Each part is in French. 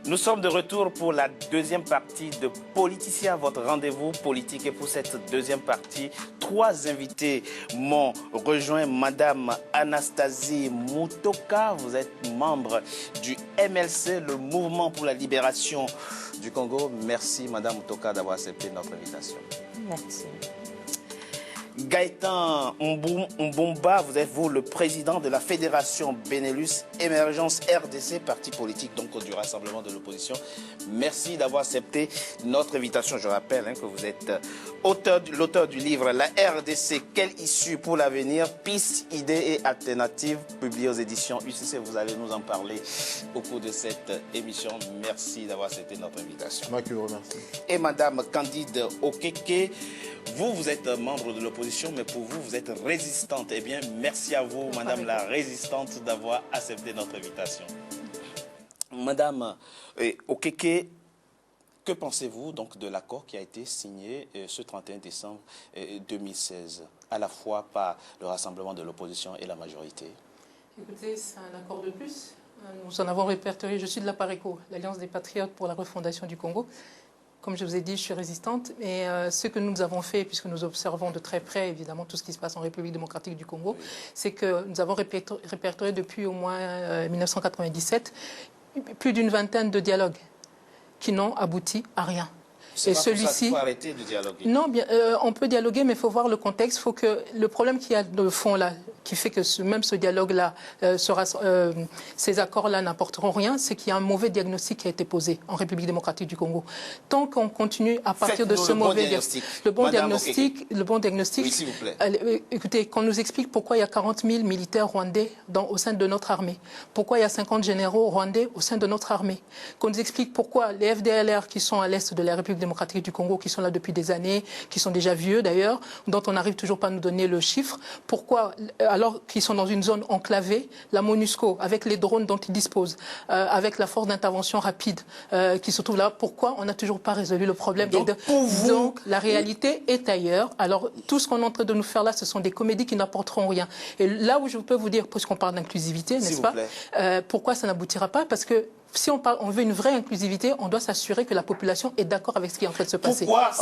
Nous sommes de retour pour la deuxième partie de Politicien, votre rendez-vous politique. Et pour cette deuxième partie, trois invités m'ont rejoint. Madame Anastasie Mutoka, vous êtes membre du MLC, le Mouvement pour la Libération du Congo. Merci Madame Mutoka d'avoir accepté notre invitation. Merci. Gaëtan Mbumba, vous êtes le président de la Fédération Benelux Émergence RDC, parti politique donc du Rassemblement de l'opposition. Merci d'avoir accepté notre invitation. Je rappelle que vous êtes l'auteur du livre La RDC, quelle issue pour l'avenir, pistes, idées et alternatives, publié aux éditions UCC. Vous allez nous en parler au cours de cette émission. Merci d'avoir accepté notre invitation. Moi qui vous remercie. Et Madame Candide Okeke, vous êtes membre de l'opposition, mais pour vous, vous êtes résistante. Eh bien, merci à vous, Madame la résistante, d'avoir accepté notre invitation. Madame Okeke, que pensez-vous donc de l'accord qui a été signé ce 31 décembre 2016, à la fois par le Rassemblement de l'opposition et la majorité? Écoutez, c'est un accord de plus. Nous en avons répertorié. Je suis de la PARECO, l'Alliance des Patriotes pour la refondation du Congo. Comme je vous ai dit, je suis résistante. Et ce que nous avons fait, puisque nous observons de très près, évidemment, tout ce qui se passe en République démocratique du Congo, c'est que nous avons répertorié depuis au moins 1997 plus d'une vingtaine de dialogues qui n'ont abouti à rien. Et celui-ci, il faut arrêter de dialoguer. Non, bien, on peut dialoguer, mais il faut voir le contexte. Il faut que le problème qu'il y a de fond là, qui fait que même ce dialogue-là, ces accords-là n'apporteront rien, c'est qu'il y a un mauvais diagnostic qui a été posé en République démocratique du Congo. Tant qu'on continue à partir de ce mauvais diagnostic, le bon diagnostic, oui, s'il vous plaît. Écoutez, qu'on nous explique pourquoi il y a 40 000 militaires rwandais au sein de notre armée, pourquoi il y a 50 généraux rwandais au sein de notre armée, qu'on nous explique pourquoi les FDLR qui sont à l'est de la République démocratique du Congo, qui sont là depuis des années, qui sont déjà vieux d'ailleurs, dont on n'arrive toujours pas à nous donner le chiffre, pourquoi, alors qu'ils sont dans une zone enclavée, la MONUSCO, avec les drones dont ils disposent, avec la force d'intervention rapide qui se trouve là, pourquoi on n'a toujours pas résolu le problème? Donc la réalité est ailleurs. Alors tout ce qu'on est en train de nous faire là, ce sont des comédies qui n'apporteront rien. Et là où je peux vous dire, puisqu'on parle d'inclusivité, n'est-ce pas, pourquoi ça n'aboutira pas? Parce que si on veut une vraie inclusivité, on doit s'assurer que la population est d'accord avec ce qui est en train de se passer. Pourquoi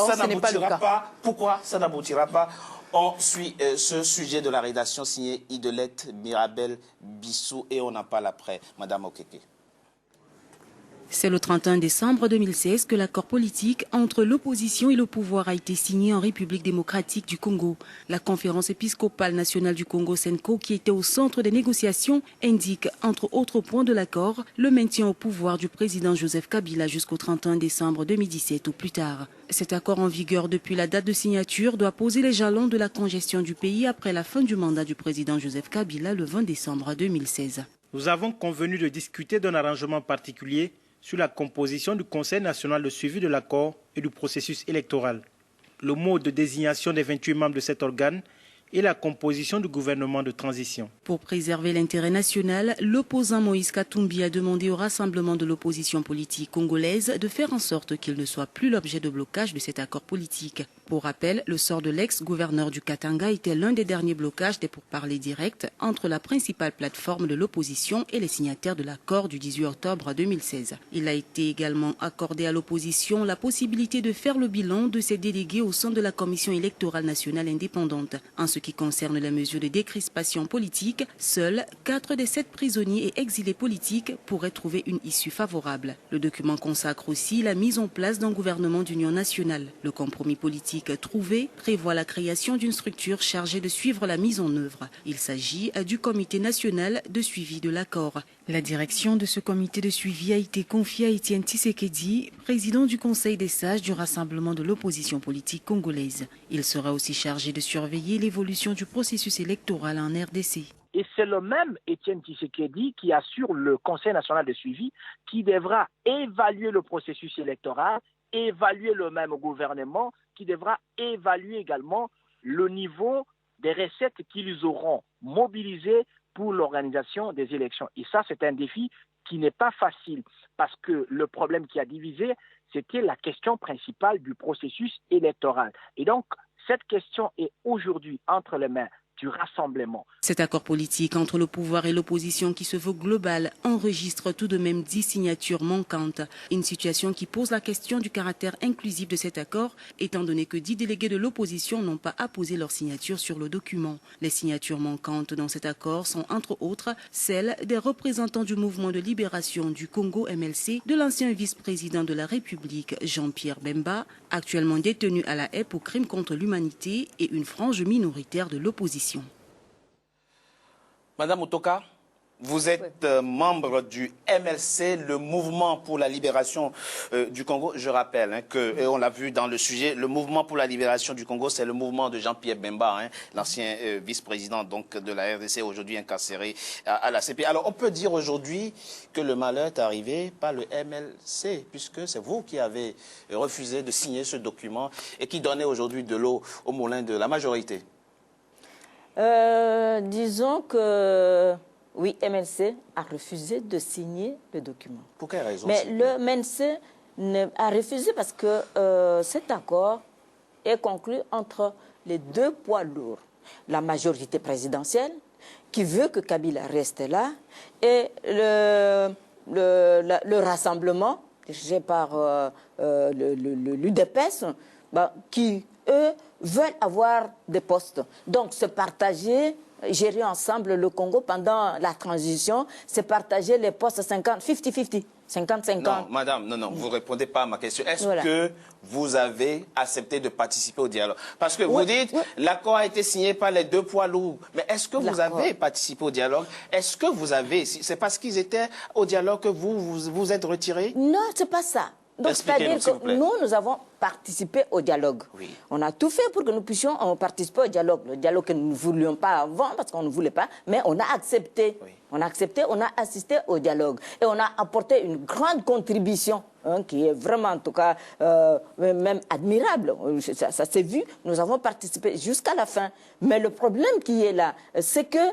ça n'aboutira pas? On suit ce sujet de la rédaction signée Idelette Mirabel Bissou et on en parle après. Madame Okeke. C'est le 31 décembre 2016 que l'accord politique entre l'opposition et le pouvoir a été signé en République démocratique du Congo. La conférence épiscopale nationale du Congo, SENCO, qui était au centre des négociations, indique, entre autres points de l'accord, le maintien au pouvoir du président Joseph Kabila jusqu'au 31 décembre 2017 ou plus tard. Cet accord en vigueur depuis la date de signature doit poser les jalons de la congestion du pays après la fin du mandat du président Joseph Kabila le 20 décembre 2016. Nous avons convenu de discuter d'un arrangement particulier sur la composition du Conseil national de suivi de l'accord et du processus électoral, le mode de désignation des 28 membres de cet organe et la composition du gouvernement de transition. Pour préserver l'intérêt national, l'opposant Moïse Katumbi a demandé au rassemblement de l'opposition politique congolaise de faire en sorte qu'il ne soit plus l'objet de blocage de cet accord politique. Pour rappel, le sort de l'ex-gouverneur du Katanga était l'un des derniers blocages des pourparlers directs entre la principale plateforme de l'opposition et les signataires de l'accord du 18 octobre 2016. Il a été également accordé à l'opposition la possibilité de faire le bilan de ses délégués au sein de la Commission électorale nationale indépendante. En ce qui concerne la mesure de décrispation politique, seuls 4 des 7 prisonniers et exilés politiques pourraient trouver une issue favorable. Le document consacre aussi la mise en place d'un gouvernement d'union nationale. Le compromis politique trouvé prévoit la création d'une structure chargée de suivre la mise en œuvre. Il s'agit du Comité national de suivi de l'accord. La direction de ce comité de suivi a été confiée à Étienne Tshisekedi, président du Conseil des sages du Rassemblement de l'opposition politique congolaise. Il sera aussi chargé de surveiller l'évolution du processus électoral en RDC. Et c'est le même Étienne Tshisekedi qui assure le Conseil national de suivi qui devra évaluer le processus électoral, évaluer le même gouvernement, qui devra évaluer également le niveau des recettes qu'ils auront mobilisées pour l'organisation des élections. Et ça, c'est un défi qui n'est pas facile parce que le problème qui a divisé, c'était la question principale du processus électoral. Et donc, cette question est aujourd'hui entre les mains du rassemblement. Cet accord politique entre le pouvoir et l'opposition qui se veut global enregistre tout de même 10 signatures manquantes. Une situation qui pose la question du caractère inclusif de cet accord, étant donné que 10 délégués de l'opposition n'ont pas apposé leur signature sur le document. Les signatures manquantes dans cet accord sont entre autres celles des représentants du mouvement de libération du Congo MLC, de l'ancien vice-président de la République Jean-Pierre Bemba, actuellement détenu à la haie pour crimes contre l'humanité, et une frange minoritaire de l'opposition. Madame Mutoka, vous êtes membre du MLC, le mouvement pour la libération du Congo. Je rappelle que, et on l'a vu dans le sujet, le mouvement pour la libération du Congo, c'est le mouvement de Jean-Pierre Bemba, l'ancien vice-président de la RDC, aujourd'hui incarcéré à la CP. Alors on peut dire aujourd'hui que le malheur est arrivé par le MLC, puisque c'est vous qui avez refusé de signer ce document et qui donnait aujourd'hui de l'eau au moulin de la majorité. Disons que oui, MLC a refusé de signer le document. Pour quelle raison? Mais le MLC a refusé parce que cet accord est conclu entre les deux poids lourds. La majorité présidentielle qui veut que Kabila reste là et le rassemblement dirigé par l'UDPS qui, eux, veulent avoir des postes. Donc, se partager, gérer ensemble le Congo pendant la transition, se partager les postes 50-50. 50-50. Non, madame, non, vous ne répondez pas à ma question. Est-ce que vous avez accepté de participer au dialogue? Parce que vous dites, l'accord a été signé par les deux poids lourds. Mais est-ce que vous avez participé au dialogue? Est-ce que vous avez... C'est parce qu'ils étaient au dialogue que vous êtes retiré? Non, c'est pas ça. Donc, c'est-à-dire que nous avons participé au dialogue. Oui. On a tout fait pour que nous puissions participer au dialogue. Le dialogue que nous ne voulions pas avant, parce qu'on ne voulait pas, mais on a accepté. Oui. On a accepté, on a assisté au dialogue. Et on a apporté une grande contribution, qui est vraiment, en tout cas, même admirable. Ça s'est vu. Nous avons participé jusqu'à la fin. Mais le problème qui est là, c'est que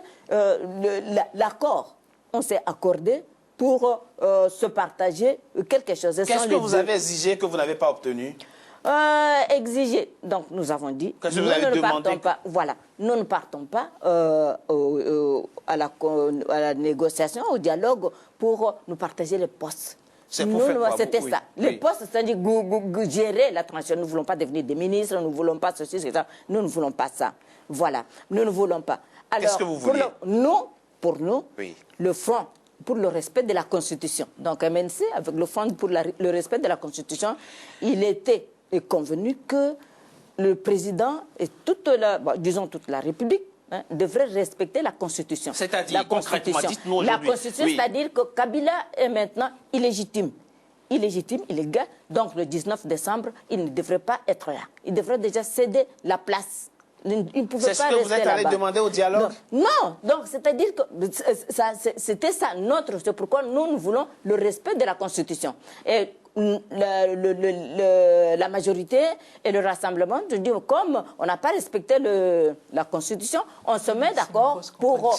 l'accord, on s'est accordé pour se partager quelque chose. Qu'est-ce que vous avez exigé que vous n'avez pas obtenu? Exigé. Donc nous avons dit, nous ne partons pas. Voilà, nous ne partons pas à la négociation, au dialogue pour nous partager les postes. C'était ça. Les postes, c'est-à-dire gérer la transition. Nous ne voulons pas devenir des ministres, nous ne voulons pas ceci, ça. Nous ne voulons pas ça. Voilà, nous ne voulons pas. Qu'est-ce que vous voulez? Pour nous, le Front pour le respect de la Constitution. Donc, MNC, avec le Front pour le respect de la Constitution, il était convenu que le président et toute la République devrait respecter la Constitution. C'est-à-dire, concrètement, dites-nous aujourd'hui. La Constitution, c'est-à-dire que Kabila est maintenant illégitime. Illégitime, illégal. Donc, le 19 décembre, il ne devrait pas être là. Il devrait déjà céder la place. C'est ce que vous êtes allé demander au dialogue? Non, donc c'est-à-dire que c'était ça, c'est pourquoi nous voulons le respect de la Constitution. Et la majorité et le rassemblement, je dis, comme on n'a pas respecté la Constitution, on se met d'accord pour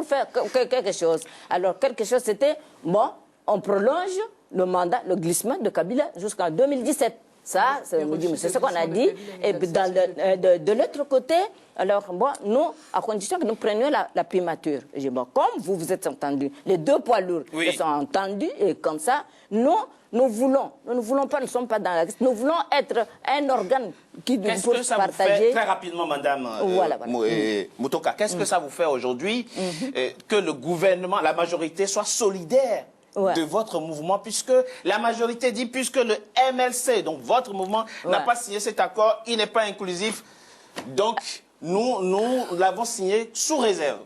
faire quelque chose. Alors, quelque chose, c'était, bon, on prolonge le mandat, le glissement de Kabila jusqu'en 2017. Ça, c'est ce qu'on a dit. Et de l'autre côté, alors, bon, nous, à condition que nous prenions la primature. J'ai bon, comme vous vous êtes entendus, les deux poids lourds sont entendus, et comme ça, nous ne voulons pas, nous ne sommes pas dans la liste, nous voulons être un organe qui peut partager. Qu'est-ce que ça vous fait, très rapidement, madame Mutoka, qu'est-ce que ça vous fait aujourd'hui que le gouvernement, la majorité soit solidaire de votre mouvement, puisque la majorité dit, puisque le MLC, donc votre mouvement, n'a pas signé cet accord, il n'est pas inclusif, donc nous l'avons signé sous réserve.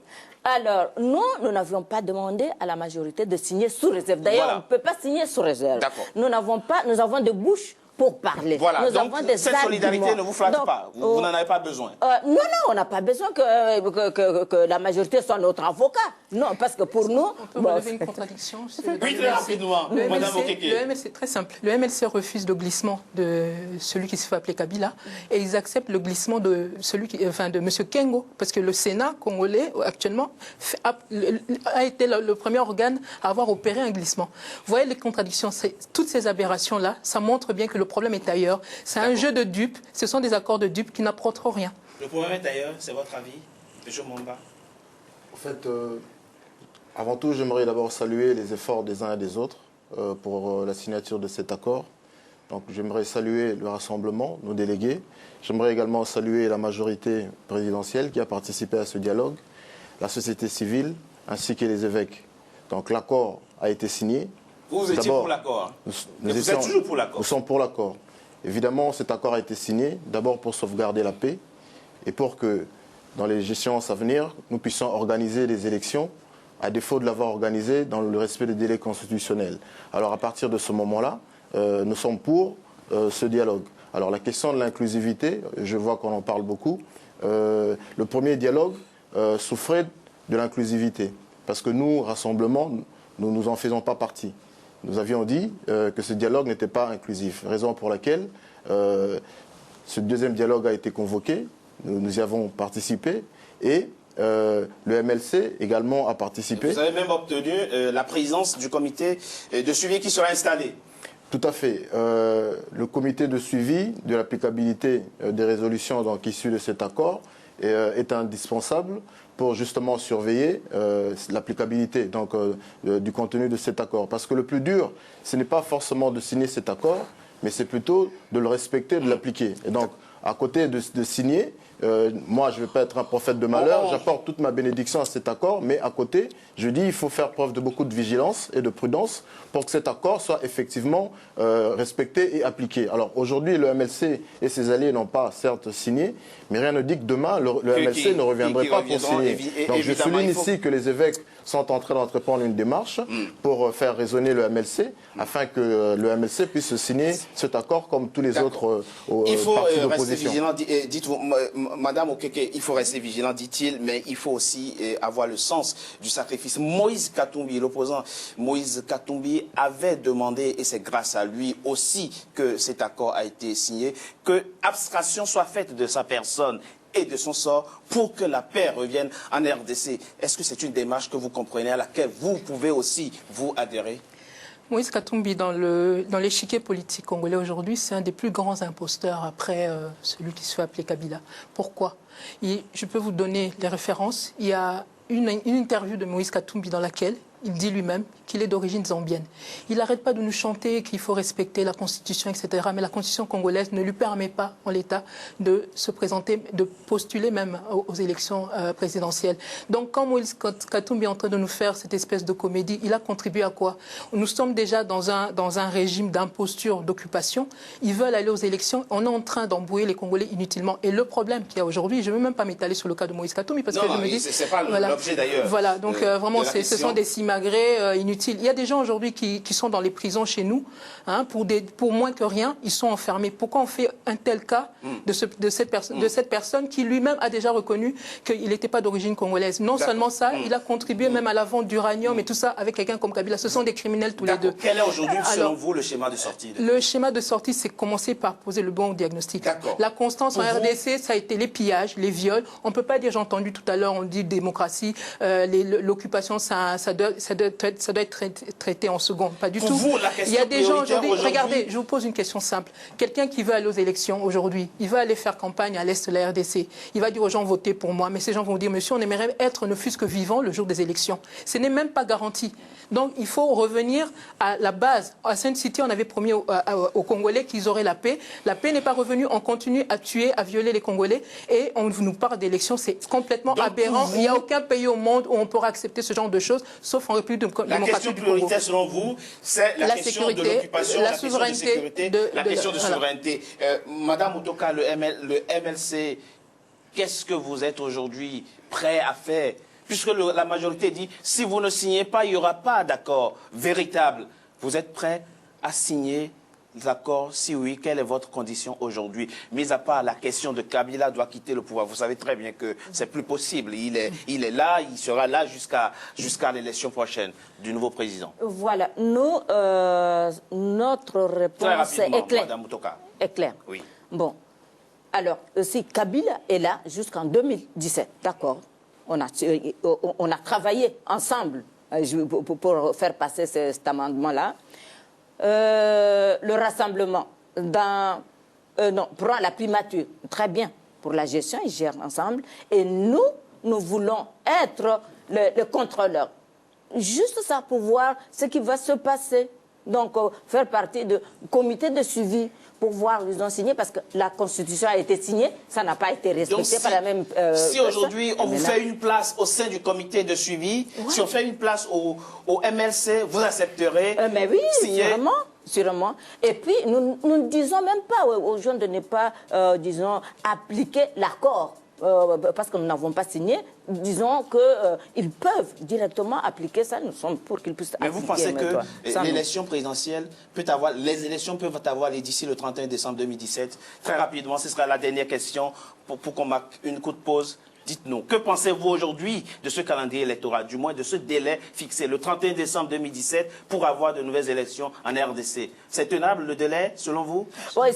Alors, nous n'avions pas demandé à la majorité de signer sous réserve. D'ailleurs, on ne peut pas signer sous réserve. Nous avons des bouches pour parler. Voilà, nous donc avons des cette solidarité ne vous flatte pas, vous n'en avez pas besoin. Non, on n'a pas besoin que la majorité soit notre avocat. Non, parce que pour nous... On peut relever une contradiction. Oui, très rapidement, Madame Okeke. Le MLC, c'est très simple. Le MLC refuse le glissement de celui qui se fait appeler Kabila et ils acceptent le glissement de de M. Kengo, parce que le Sénat congolais, actuellement, a été le premier organe à avoir opéré un glissement. Vous voyez les contradictions, toutes ces aberrations-là, ça montre bien que le problème est ailleurs. C'est un jeu de dupes, ce sont des accords de dupes qui n'apporteront rien. Le problème est ailleurs, c'est votre avis? Je m'en bats. En fait, avant tout, j'aimerais d'abord saluer les efforts des uns et des autres pour la signature de cet accord. Donc, j'aimerais saluer le rassemblement, nos délégués. J'aimerais également saluer la majorité présidentielle qui a participé à ce dialogue, la société civile ainsi que les évêques. Donc, l'accord a été signé. Vous étiez pour l'accord. Vous êtes toujours pour l'accord. Nous sommes pour l'accord. Évidemment, cet accord a été signé d'abord pour sauvegarder la paix et pour que, dans les échéances à venir, nous puissions organiser des élections, à défaut de l'avoir organisé dans le respect des délais constitutionnels. Alors, à partir de ce moment-là, nous sommes pour ce dialogue. Alors, la question de l'inclusivité, je vois qu'on en parle beaucoup. Le premier dialogue souffrait de l'inclusivité parce que nous, Rassemblement, nous n'en faisons pas partie. Nous avions dit que ce dialogue n'était pas inclusif, raison pour laquelle ce deuxième dialogue a été convoqué, nous y avons participé et le MLC également a participé. Vous avez même obtenu la présidence du comité de suivi qui sera installé. Tout à fait. Le comité de suivi de l'applicabilité des résolutions donc, issues de cet accord est indispensable pour justement surveiller l'applicabilité du contenu de cet accord. Parce que le plus dur, ce n'est pas forcément de signer cet accord, mais c'est plutôt de le respecter, de l'appliquer. Et donc, à côté de signer, moi, je ne vais pas être un prophète de malheur, j'apporte toute ma bénédiction à cet accord, mais à côté, je dis qu'il faut faire preuve de beaucoup de vigilance et de prudence pour que cet accord soit effectivement respecté et appliqué. Alors aujourd'hui, le MLC et ses alliés n'ont pas certes signé, mais rien ne dit que demain, le MLC ne reviendrait pas pour signer. Donc je souligne ici que les évêques sont en train d'entreprendre une démarche pour faire résonner le MLC, afin que le MLC puisse signer cet accord comme tous les autres partis d'opposition. Dites-vous, Madame Okeke, il faut rester vigilant, dit-il, mais il faut aussi avoir le sens du sacrifice. Moïse Katumbi, l'opposant Moïse Katumbi, avait demandé, et c'est grâce à lui aussi que cet accord a été signé, que abstraction soit faite de sa personne et de son sort pour que la paix revienne en RDC. Est-ce que c'est une démarche que vous comprenez, à laquelle vous pouvez aussi vous adhérer? Moïse Katumbi, dans l'échiquier politique congolais aujourd'hui, c'est un des plus grands imposteurs après celui qui se fait appeler Kabila. Pourquoi? Je peux vous donner les références. Il y a une interview de Moïse Katumbi dans laquelle il dit lui-même qu'il est d'origine zambienne. Il n'arrête pas de nous chanter qu'il faut respecter la Constitution, etc. Mais la Constitution congolaise ne lui permet pas, en l'état, de se présenter, de postuler même aux élections présidentielles. Donc, quand Moïse Katumbi est en train de nous faire cette espèce de comédie, il a contribué à quoi? Nous sommes déjà dans un régime d'imposture, d'occupation. Ils veulent aller aux élections. On est en train d'embrouiller les Congolais inutilement. Et le problème qu'il y a aujourd'hui, je ne veux même pas m'étaler sur le cas de Moïse Katumbi, parce que je me dis... c'est pas l'objet d'ailleurs. Voilà, donc vraiment, ce sont des simagrées inutiles. Il y a des gens aujourd'hui qui sont dans les prisons chez nous, hein, pour moins que rien, ils sont enfermés. Pourquoi on fait un tel cas de cette personne qui lui-même a déjà reconnu qu'il n'était pas d'origine congolaise? Non seulement ça, il a contribué même à la vente d'uranium et tout ça avec quelqu'un comme Kabila. Ce sont des criminels tous les deux. Quel est aujourd'hui, selon vous, le schéma de sortie? Le schéma de sortie, c'est commencer par poser le bon diagnostic. La constance en RDC, ça a été les pillages, les viols. On ne peut pas dire, j'ai entendu tout à l'heure, on dit démocratie, l'occupation, ça doit être traité en second. Pas du tout. Vous, la question, il y a des gens aujourd'hui, regardez, je vous pose une question simple. Quelqu'un qui veut aller aux élections aujourd'hui, il va aller faire campagne à l'est de la RDC. Il va dire aux gens, votez pour moi. Mais ces gens vont dire, monsieur, on aimerait être ne fût-ce que vivant le jour des élections. Ce n'est même pas garanti. Donc, il faut revenir à la base. À Sainte-Cité, on avait promis aux Congolais qu'ils auraient la paix. La paix n'est pas revenue. On continue à tuer, à violer les Congolais. Et on nous parle d'élections. C'est complètement aberrant. Il n'y a aucun pays au monde où on pourra accepter ce genre de choses, sauf en République démocratique du Congo. La question prioritaire, selon vous, c'est la question de l'occupation, la souveraineté, question de sécurité, la question de souveraineté. Madame Mutoka, le MLC, qu'est-ce que vous êtes aujourd'hui prêt à faire? Puisque la majorité dit, si vous ne signez pas, il n'y aura pas d'accord véritable. Vous êtes prêt à signer l'accord? Si oui, quelle est votre condition aujourd'hui? Mis à part la question de Kabila doit quitter le pouvoir. Vous savez très bien que c'est plus possible. Il est là, il sera là jusqu'à l'élection prochaine du nouveau président. Voilà. Nous, notre réponse est claire. Madame Mutoka. Est claire. Oui. Bon. Alors, si Kabila est là jusqu'en 2017, d'accord. On a travaillé ensemble pour faire passer cet amendement-là. Le rassemblement prend la primature. Très bien. Pour la gestion, ils gèrent ensemble. Et nous, nous voulons être le contrôleur. Juste ça pour voir ce qui va se passer. Donc, faire partie du comité de suivi pour voir, ils ont signé, parce que la Constitution a été signée, ça n'a pas été respecté par la même si aujourd'hui on vous fait une place au sein du comité de suivi, si on fait une place au MLC, vous accepterez mais oui, signer. Sûrement. Et puis, nous ne disons même pas aux gens de ne pas, disons, appliquer l'accord. Parce que nous n'avons pas signé, disons qu'ils peuvent directement appliquer ça. Nous sommes pour qu'ils puissent appliquer. Mais vous pensez que l'élection présidentielle peut avoir, les élections peuvent avoir lieu d'ici le 31 décembre 2017? Très rapidement, ce sera la dernière question pour qu'on marque une courte pause. Dites-nous, que pensez-vous aujourd'hui de ce calendrier électoral, du moins de ce délai fixé, le 31 décembre 2017, pour avoir de nouvelles élections en RDC? C'est tenable le délai, selon vous? Oui,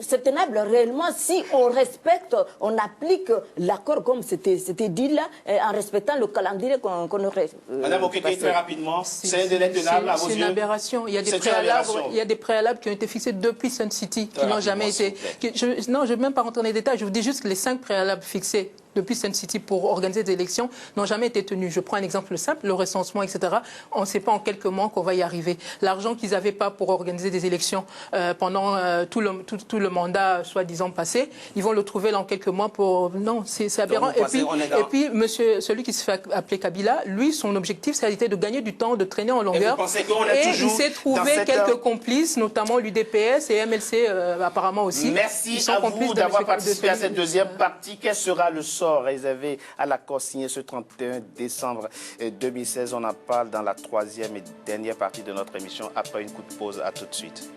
c'est tenable réellement si on respecte, on applique l'accord comme c'était dit là, en respectant le calendrier qu'on aurait. Madame Okeke, très rapidement, c'est un délai tenable à vos yeux? C'est une aberration. Il y a des préalables qui ont été fixés depuis Sun City, qui n'ont jamais été... Non, je ne vais même pas rentrer dans les détails, je vous dis juste que les 5 préalables fixés depuis Sun City pour organiser des élections n'ont jamais été tenus. Je prends un exemple simple, le recensement, etc. On ne sait pas en quelques mois qu'on va y arriver. L'argent qu'ils n'avaient pas pour organiser des élections pendant tout le mandat, soi-disant, passé, ils vont le trouver là en quelques mois pour... Non, c'est aberrant. Et puis, celui qui se fait appeler Kabila, lui, son objectif, ça a été de gagner du temps, de traîner en longueur. Et il s'est trouvé quelques complices, notamment l'UDPS et MLC, apparemment aussi. Merci à vous d'avoir participé à cette deuxième partie. Quel sera le sort réservé à l'accord signé ce 31 décembre 2016? On en parle dans la troisième et dernière partie de notre émission après une courte pause. À tout de suite.